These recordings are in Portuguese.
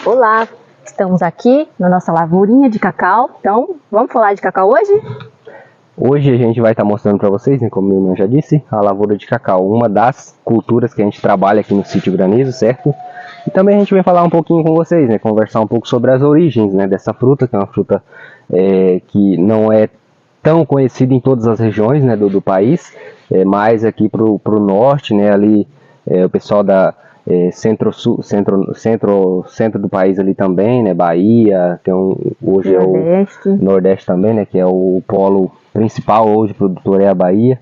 Olá, estamos aqui na nossa lavourinha de cacau. Então, vamos falar de cacau hoje? Hoje a gente vai estar mostrando para vocês, né, como minha irmã já disse, a lavoura de cacau, uma das culturas que a gente trabalha aqui no sítio Granizo, certo? E também a gente vai falar um pouquinho com vocês, né, conversar um pouco sobre as origens, né, dessa fruta, que é uma fruta que não é tão conhecida em todas as regiões, né, do país, mais aqui pro norte, né, ali o pessoal da centro-sul, centro do país ali também, né, Bahia, tem hoje Nordeste. É o Nordeste também, né, que é o polo principal hoje produtor é a Bahia,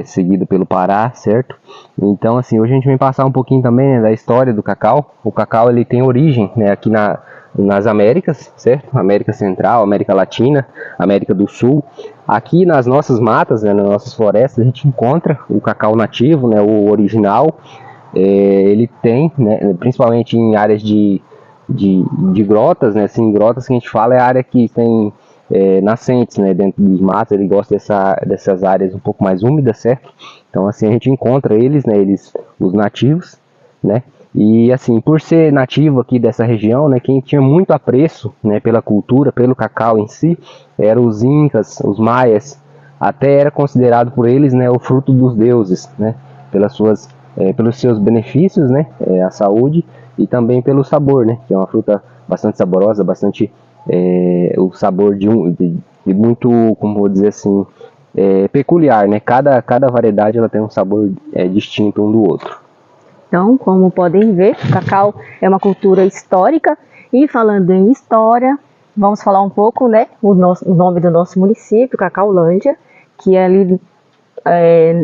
seguido pelo Pará, certo? Então, assim, hoje a gente vem passar um pouquinho também, né, da história do cacau. O cacau, ele tem origem, né, aqui nas Américas, certo? América Central, América Latina, América do Sul. Aqui nas nossas matas, né, nas nossas florestas, a gente encontra o cacau nativo, né, o original. Ele tem, né, principalmente em áreas de grotas, né, assim, grotas que a gente fala é a área que tem nascentes, né, dentro dos matos. Ele gosta dessas áreas um pouco mais úmidas, certo? Então, assim, a gente encontra eles, né, os nativos, né, e assim, por ser nativo aqui dessa região, né, quem tinha muito apreço, né, pela cultura, pelo cacau em si, eram os incas, os maias, até era considerado por eles, né, o fruto dos deuses, né, pelos seus benefícios, né, à saúde, e também pelo sabor, né, que é uma fruta bastante saborosa, bastante o sabor de muito, como vou dizer assim, peculiar, né? Cada variedade ela tem um sabor distinto um do outro. Então, como podem ver, o cacau é uma cultura histórica. E falando em história, vamos falar um pouco, né, o nome do nosso município, Cacaulândia, que é ali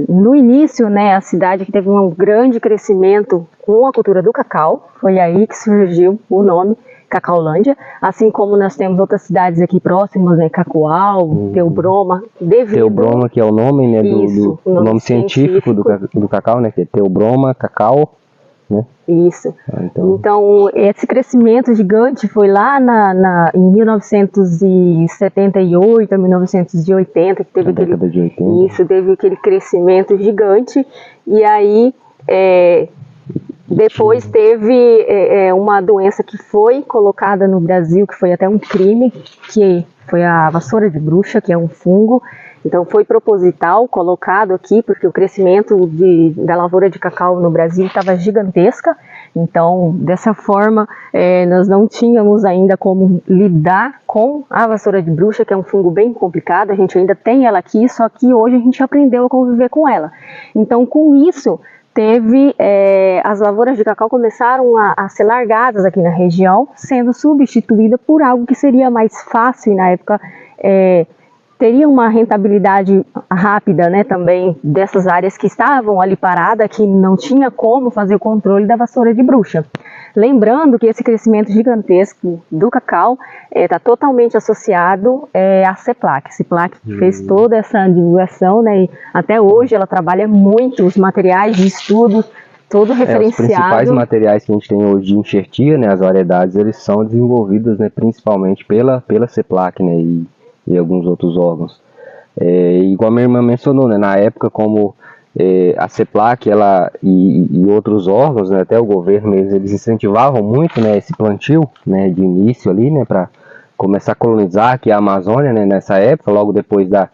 no início, né, a cidade que teve um grande crescimento com a cultura do cacau. Foi aí que surgiu o nome Cacaulândia, assim como nós temos outras cidades aqui próximas, né, Cacoal, Theobroma, Theobroma, que é o nome, né, do nome científico do cacau, né, que é Theobroma, cacau, né? Isso. Então, esse crescimento gigante foi lá em 1978, 1980, que teve teve aquele crescimento gigante, e aí depois teve uma doença que foi colocada no Brasil, que foi até um crime, que foi a vassoura de bruxa, que é um fungo. Então foi proposital colocado aqui, porque o crescimento da lavoura de cacau no Brasil estava gigantesca. Então, dessa forma, nós não tínhamos ainda como lidar com a vassoura de bruxa, que é um fungo bem complicado. A gente ainda tem ela aqui, só que hoje a gente aprendeu a conviver com ela. Então, com isso, as lavouras de cacau começaram a ser largadas aqui na região, sendo substituída por algo que seria mais fácil, e na época teria uma rentabilidade rápida, né, também dessas áreas que estavam ali paradas, que não tinha como fazer o controle da vassoura de bruxa. Lembrando que esse crescimento gigantesco do cacau está totalmente associado à CEPLAC. A CEPLAC fez toda essa divulgação, né, e até hoje ela trabalha muito os materiais de estudo, todo referenciado. Os principais materiais que a gente tem hoje de enxertia, né, as variedades, eles são desenvolvidos, né, principalmente pela CEPLAC, né, e alguns outros órgãos. Igual a minha irmã mencionou, né, na época, como a CEPLAC e outros órgãos, né, até o governo mesmo, eles incentivavam muito, né, esse plantio, né, de início ali, né, para começar a colonizar aqui a Amazônia, né, nessa época, logo depois da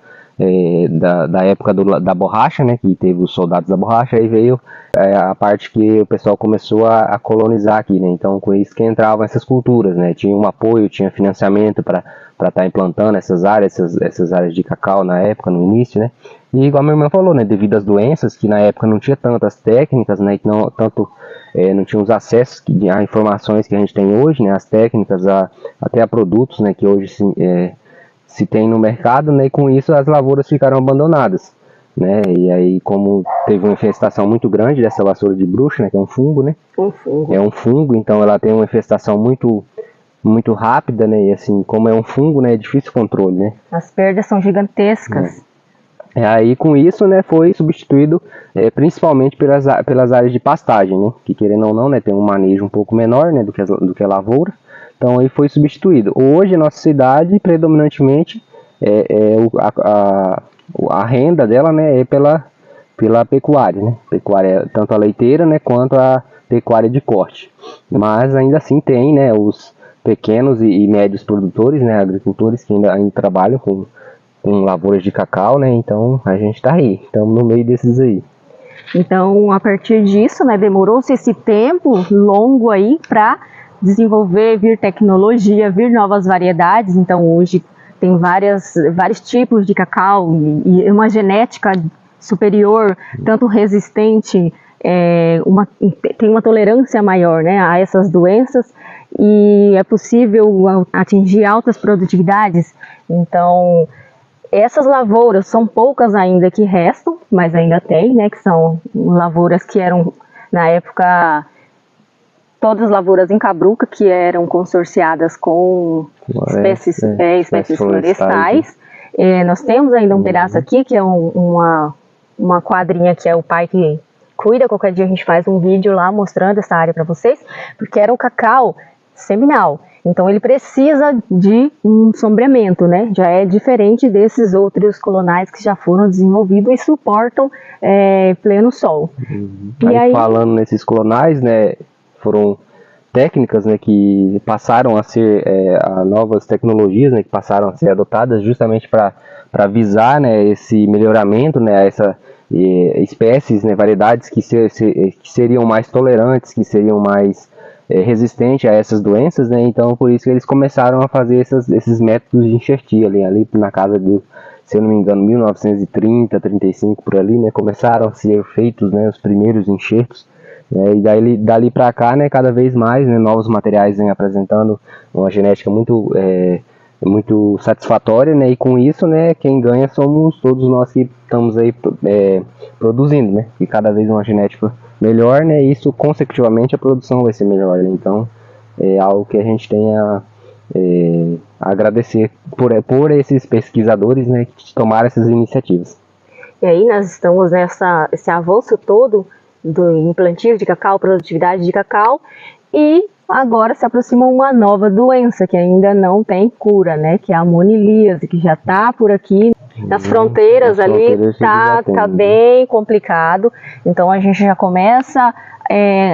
época da borracha, né, que teve os soldados da borracha. Aí veio a parte que o pessoal começou a colonizar aqui, né, então com isso que entravam essas culturas, né, tinha um apoio, tinha financiamento para estar implantando essas áreas de cacau na época, no início, né, e igual a minha irmã falou, né, devido às doenças, que na época não tinha tantas técnicas, né, que não tinha os acessos a informações que a gente tem hoje, né, as técnicas, até a produtos, né, que hoje se tem no mercado, né, e com isso as lavouras ficaram abandonadas, né, e aí como teve uma infestação muito grande dessa vassoura de bruxa, né, que é um fungo, né, é um fungo, então ela tem uma infestação muito rápida, né, e assim, como é um fungo, né, é difícil o controle, né. As perdas são gigantescas. Aí com isso, né, foi substituído principalmente pelas áreas de pastagem, né, que querendo ou não, né, tem um manejo um pouco menor, né, do que a lavoura. Então aí foi substituído. Hoje a nossa cidade predominantemente a renda dela, né, é pela pecuária, né, pecuária tanto a leiteira, né, quanto pecuária de corte. Mas ainda assim tem, né, os pequenos e médios produtores, né, agricultores que ainda trabalham com lavouras de cacau, né, então a gente está aí, estamos no meio desses aí. Então, a partir disso, né, demorou-se esse tempo longo aí para desenvolver, vir tecnologia, vir novas variedades. Então, hoje tem vários tipos de cacau e uma genética superior, tanto resistente, tem uma tolerância maior, né, a essas doenças, e é possível atingir altas produtividades. Então, essas lavouras são poucas ainda que restam, mas ainda tem, né, que são lavouras que eram, na época, todas lavouras em cabruca, que eram consorciadas com espécies florestais. Nós temos ainda um pedaço aqui, que é uma quadrinha que é o pai que cuida. Qualquer dia a gente faz um vídeo lá mostrando essa área para vocês, porque era o cacau seminal. Então ele precisa de um sombreamento, né? Já é diferente desses outros colonais que já foram desenvolvidos e suportam pleno sol. E aí, falando nesses colonais, né, foram técnicas, né, que passaram a ser novas tecnologias, né, que passaram a ser adotadas justamente para visar, né, esse melhoramento, né, essa espécies, né, variedades que seriam mais tolerantes, que seriam mais resistente a essas doenças, né? Então por isso que eles começaram a fazer esses métodos de enxertia ali na casa de, se eu não me engano, 1930, 35 por ali, né? Começaram a ser feitos, né, os primeiros enxertos, né? E dali para cá, né, cada vez mais, né, novos materiais vêm apresentando uma genética muito satisfatória, né? E com isso, né, quem ganha somos todos nós que estamos aí produzindo, né? E cada vez uma genética melhor, né? Isso consecutivamente a produção vai ser melhor, né? Então é algo que a gente tem a agradecer por esses pesquisadores, né, que tomaram essas iniciativas. E aí nós estamos esse avanço todo do implantio de cacau, produtividade de cacau, e agora se aproxima uma nova doença que ainda não tem cura, né? Que é a monilíase, que já está por aqui. Nas fronteiras ali tá bem complicado, então a gente já começa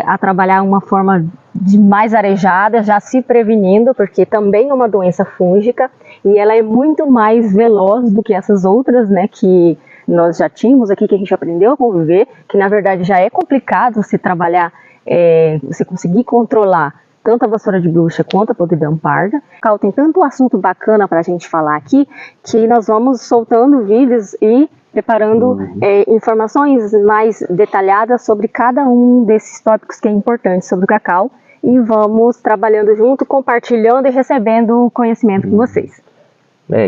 a trabalhar uma forma de mais arejada, já se prevenindo, porque também é uma doença fúngica e ela é muito mais veloz do que essas outras, né, que nós já tínhamos aqui, que a gente aprendeu a conviver, que na verdade já é complicado você trabalhar, você conseguir controlar tanto a vassoura de bruxa quanto a podridão parda. Tem tanto assunto bacana para a gente falar aqui, que nós vamos soltando vídeos e preparando informações mais detalhadas sobre cada um desses tópicos que é importante sobre o cacau, e vamos trabalhando junto, compartilhando e recebendo conhecimento com vocês.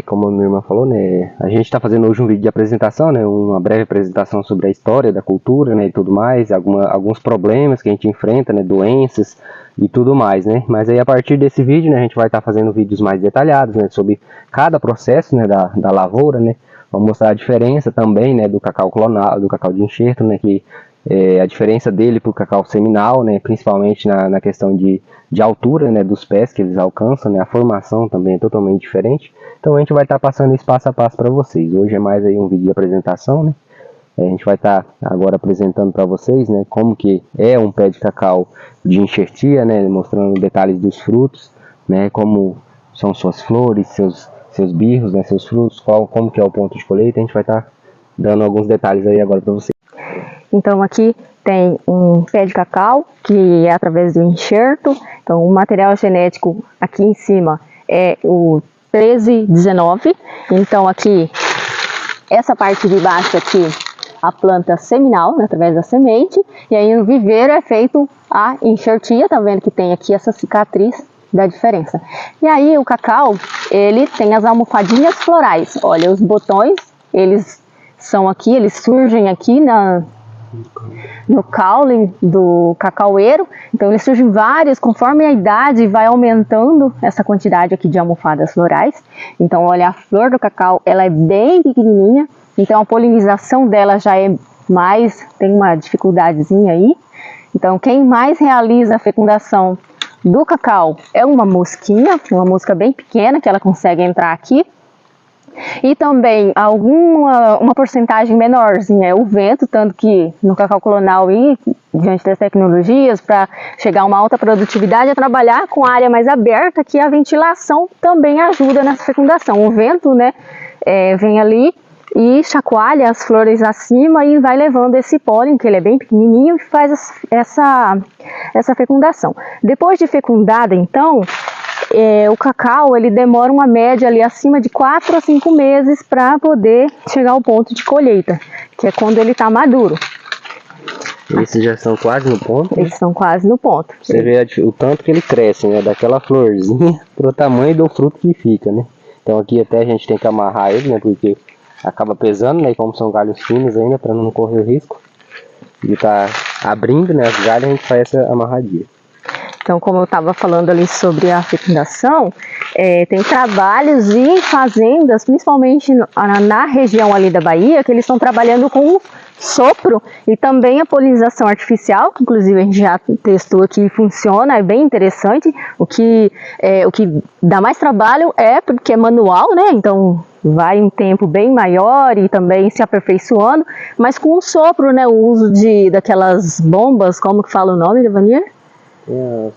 Como a minha irmã falou, né, a gente está fazendo hoje um vídeo de apresentação, né, uma breve apresentação sobre a história da cultura, né, e tudo mais, alguns problemas que a gente enfrenta, né, doenças e tudo mais, né, mas aí a partir desse vídeo, né, a gente vai estar fazendo vídeos mais detalhados, né, sobre cada processo, né, da lavoura, né, vamos mostrar a diferença também, né, do cacau clonal, do cacau de enxerto, né, que a diferença dele para o cacau seminal, né, principalmente na questão de altura, né, dos pés que eles alcançam, né, a formação também é totalmente diferente. Então a gente vai estar passando isso passo a passo para vocês. Hoje é mais aí um vídeo de apresentação, né? A gente vai estar agora apresentando para vocês, né, como que é um pé de cacau de enxertia, né, mostrando detalhes dos frutos, né, como são suas flores, seus birros, né, seus frutos, como que é o ponto de colheita. A gente vai estar dando alguns detalhes aí agora para vocês. Então aqui tem um pé de cacau que é através do enxerto. Então o material genético aqui em cima é o 1319. Então aqui, essa parte de baixo aqui, a planta seminal, né, através da semente. E aí no viveiro é feito a enxertia. Tá vendo que tem aqui essa cicatriz da diferença. E aí o cacau, ele tem as almofadinhas florais. Olha, os botões, eles são aqui, eles surgem aqui no caule do cacaueiro. Então eles surgem vários, conforme a idade vai aumentando essa quantidade aqui de almofadas florais. Então olha, a flor do cacau, ela é bem pequenininha, então a polinização dela já é mais, tem uma dificuldadezinha aí. Então quem mais realiza a fecundação do cacau é uma mosquinha, uma mosca bem pequena, que ela consegue entrar aqui. E também uma porcentagem menorzinha é o vento, tanto que no cacau colonial e diante das tecnologias, para chegar a uma alta produtividade, é trabalhar com área mais aberta, que a ventilação também ajuda nessa fecundação. O vento, né, vem ali e chacoalha as flores acima e vai levando esse pólen, que ele é bem pequenininho, e faz essa fecundação. Depois de fecundada, então, o cacau ele demora uma média ali acima de 4 a 5 meses para poder chegar ao ponto de colheita, que é quando ele está maduro. Esses já são quase no ponto? Eles são quase no ponto. Você vê o tanto que ele cresce, né? Daquela florzinha pro tamanho do fruto que fica, né? Então aqui até a gente tem que amarrar ele, né? Porque acaba pesando, né? E como são galhos finos ainda, para não correr o risco. E tá abrindo, né? As galhas, a gente faz essa amarradinha. Então, como eu estava falando ali sobre a fecundação, tem trabalhos e fazendas, principalmente na região ali da Bahia, que eles estão trabalhando com sopro e também a polinização artificial, que inclusive a gente já testou aqui e funciona, é bem interessante. O que dá mais trabalho é porque é manual, né? Então vai um tempo bem maior e também se aperfeiçoando, mas com o sopro, né? O uso daquelas bombas, como que fala o nome, Devanier?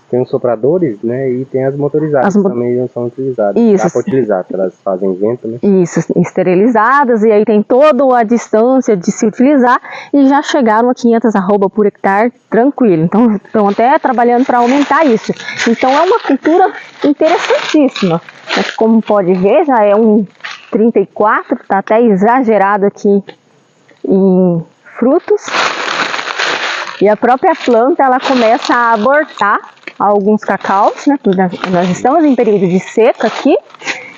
Tem os sopradores, né, e tem as motorizadas que também não são utilizadas. Isso. Dá para utilizar, elas fazem vento, né? Isso, esterilizadas, e aí tem toda a distância de se utilizar, e já chegaram a 500 arroba por hectare, tranquilo. Então, estão até trabalhando para aumentar isso. Então, é uma cultura interessantíssima. Mas, como pode ver, já é um 34, está até exagerado aqui em frutos. E a própria planta, ela começa a abortar alguns cacaus, né? Nós estamos em período de seca aqui,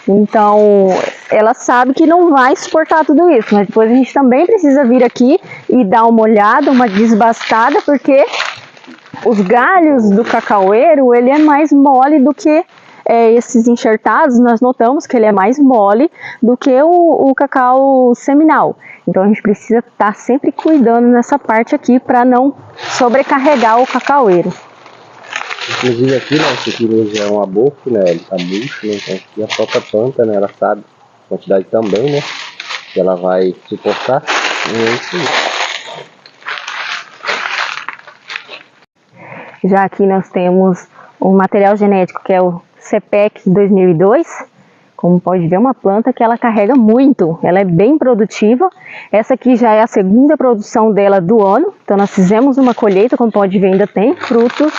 então ela sabe que não vai suportar tudo isso, mas depois a gente também precisa vir aqui e dar uma olhada, uma desbastada, porque os galhos do cacaueiro, ele é mais mole do que esses enxertados. Nós notamos que ele é mais mole do que o cacau seminal. Então a gente precisa estar sempre cuidando nessa parte aqui para não sobrecarregar o cacaueiro. Inclusive aqui, né, esse aqui já é um abofo, né, ele tá murcho, né, então aqui a própria planta, né, ela sabe a quantidade também, né, que ela vai suportar, e é isso aí. Já aqui nós temos um material genético que é o CPEC 2002, como pode ver, uma planta que ela carrega muito, ela é bem produtiva. Essa aqui já é a segunda produção dela do ano, então nós fizemos uma colheita, como pode ver, ainda tem frutos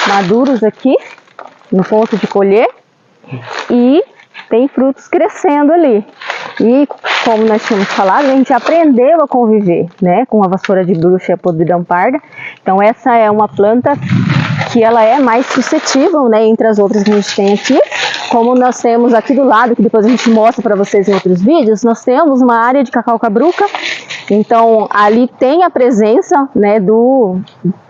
maduros aqui no ponto de colher e tem frutos crescendo ali. E como nós tínhamos falado, a gente aprendeu a conviver, né, com a vassoura de bruxa e a podridão parda. Então essa é uma planta que ela é mais suscetível, né, entre as outras que a gente tem aqui. Como nós temos aqui do lado, que depois a gente mostra para vocês em outros vídeos, nós temos uma área de cacau cabruca. Então ali tem a presença, né,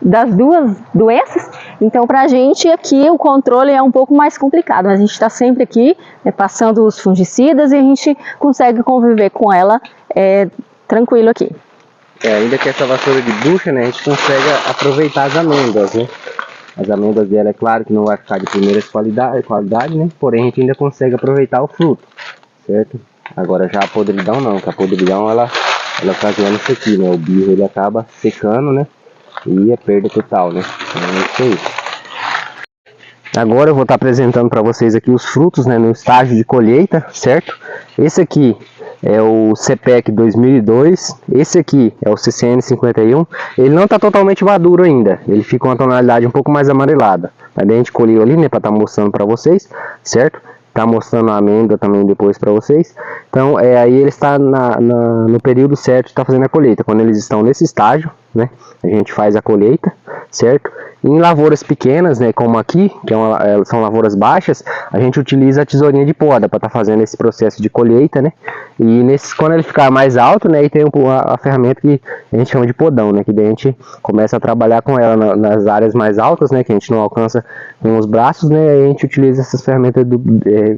das duas doenças. Então para a gente aqui o controle é um pouco mais complicado, mas a gente está sempre aqui, né, passando os fungicidas, e a gente consegue conviver com ela tranquilo aqui. Ainda que essa vassoura de bruxa, né, a gente consegue aproveitar as amêndoas, né? As amêndoas dela, é claro que não vai ficar de primeira qualidade, né? Porém a gente ainda consegue aproveitar o fruto, certo? Agora já a podridão não, que a podridão ela ocasiona isso aqui, né? O birro ele acaba secando, né? E é perda total, né? Então é isso aí. Agora eu vou estar apresentando para vocês aqui os frutos, né? No estágio de colheita, certo? Esse aqui é o CPEC 2002, esse aqui é o CCN 51, ele não está totalmente maduro ainda, ele fica com uma tonalidade um pouco mais amarelada, mas a gente colheu ali, né, para estar mostrando para vocês, certo? Tá mostrando a amêndoa também depois para vocês. Então aí ele está no período certo de estar fazendo a colheita. Quando eles estão nesse estágio, né, a gente faz a colheita, certo? Em lavouras pequenas, né, como aqui, que são lavouras baixas, a gente utiliza a tesourinha de poda para estar fazendo esse processo de colheita, né? E quando ele ficar mais alto, né, aí tem a ferramenta que a gente chama de podão, né, que daí a gente começa a trabalhar com ela nas áreas mais altas, né, que a gente não alcança com os braços, né, aí a gente utiliza essas ferramentas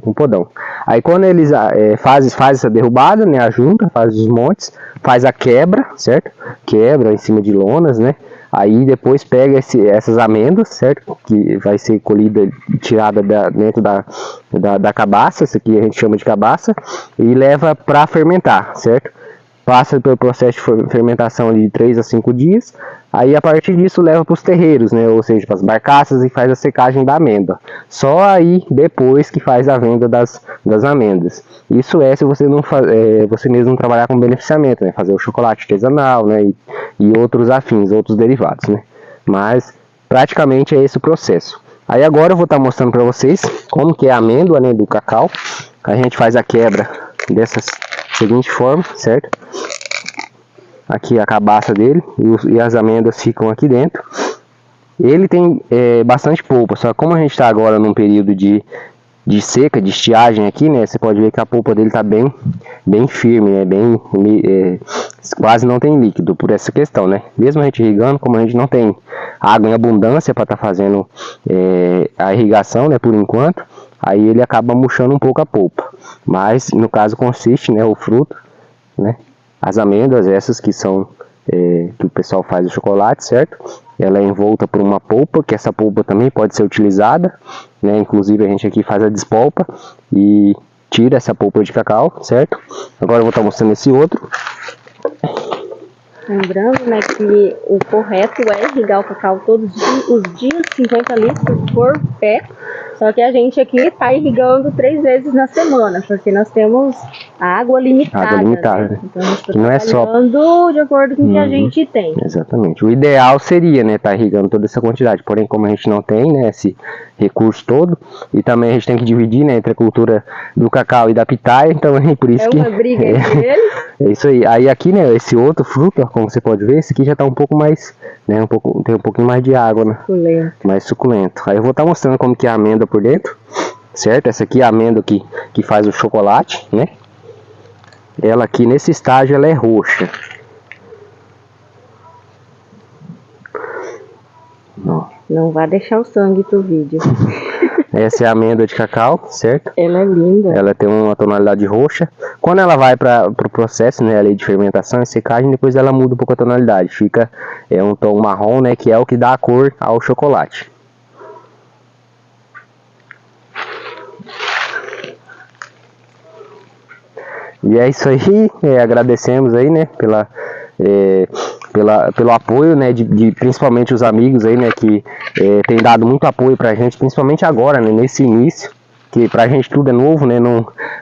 com podão. Aí quando eles faz essa derrubada, né, a junta, faz os montes, faz a quebra, certo? Quebra em cima de lonas, né? Aí depois pega essas amêndoas, certo? Que vai ser colhida, tirada dentro da cabaça, isso aqui a gente chama de cabaça, e leva para fermentar, certo? Passa pelo processo de fermentação de 3 a 5 dias, aí a partir disso leva para os terreiros, né? Ou seja, para as barcaças, e faz a secagem da amêndoa. Só aí depois que faz a venda das amêndoas. Isso é se você não você mesmo não trabalhar com beneficiamento, né? Fazer o chocolate artesanal, né? E outros afins, outros derivados, né? Mas praticamente é esse o processo. Aí agora eu vou estar mostrando para vocês como que é a amêndoa, né, do cacau. A gente faz a quebra dessas seguinte forma, certo? Aqui a cabaça dele e as amêndoas ficam aqui dentro. Ele tem bastante polpa, só que como a gente está agora num período de seca, de estiagem aqui, né? Você pode ver que a polpa dele está bem firme, né? Quase não tem líquido por essa questão, né? Mesmo a gente irrigando, como a gente não tem água em abundância para estar fazendo a irrigação, né? Por enquanto, aí ele acaba murchando um pouco a polpa. Mas no caso consiste, né? O fruto, né? As amêndoas, essas que são que o pessoal faz o chocolate, certo? Ela é envolta por uma polpa, que essa polpa também pode ser utilizada, né? Inclusive a gente aqui faz a despolpa e tira essa polpa de cacau, certo? Agora eu vou estar mostrando esse outro. Lembrando, né, que o correto é irrigar o cacau todos os dias, 50 litros por pé. Só que a gente aqui está irrigando 3 vezes na semana, porque nós temos a água limitada. Né? Então a gente está trabalhando de acordo com o que a gente tem. Exatamente. O ideal seria, né, estar irrigando toda essa quantidade. Porém, como a gente não tem, né, esse recurso todo, e também a gente tem que dividir, né, entre a cultura do cacau e da pitaia, então é por isso que... É uma briga entre eles. É isso aí. Aí aqui, né, esse outro fruto, como você pode ver, esse aqui já está um pouco mais, né, tem um pouquinho mais de água, né? Suculento. Mais suculento. Aí eu vou estar mostrando como que é a amêndoa por dentro, certo? Essa aqui é a amêndoa que faz o chocolate, né? Ela aqui nesse estágio ela é roxa. Não vai deixar o sangue pro vídeo. Essa é a amêndoa de cacau, certo? Ela é linda. Ela tem uma tonalidade roxa. Quando ela vai para o processo, né, ali de fermentação e secagem, depois ela muda um pouco a tonalidade. Fica um tom marrom, né, que é o que dá a cor ao chocolate. E é isso aí. Agradecemos aí, né, pelo apoio, né, principalmente os amigos aí, né, que tem dado muito apoio pra gente, principalmente agora, né, nesse início, que pra gente tudo é novo, né,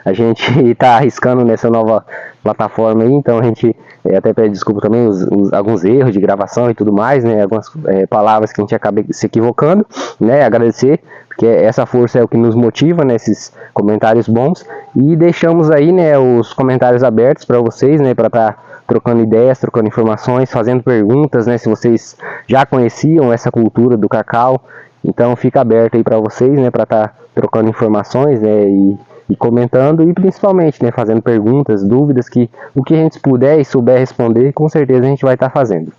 a gente tá arriscando nessa nova plataforma aí, então a gente até pede desculpa também alguns erros de gravação e tudo mais, né, algumas palavras que a gente acaba se equivocando, né, agradecer, porque essa força é o que nos motiva, né, esses comentários bons, e deixamos aí, né, os comentários abertos para vocês, né, para estar trocando ideias, trocando informações, fazendo perguntas, né, se vocês já conheciam essa cultura do cacau, então fica aberto aí para vocês, né, para estar trocando informações, né, e comentando, e principalmente, né, fazendo perguntas, dúvidas, que o que a gente puder e souber responder, com certeza a gente vai estar fazendo.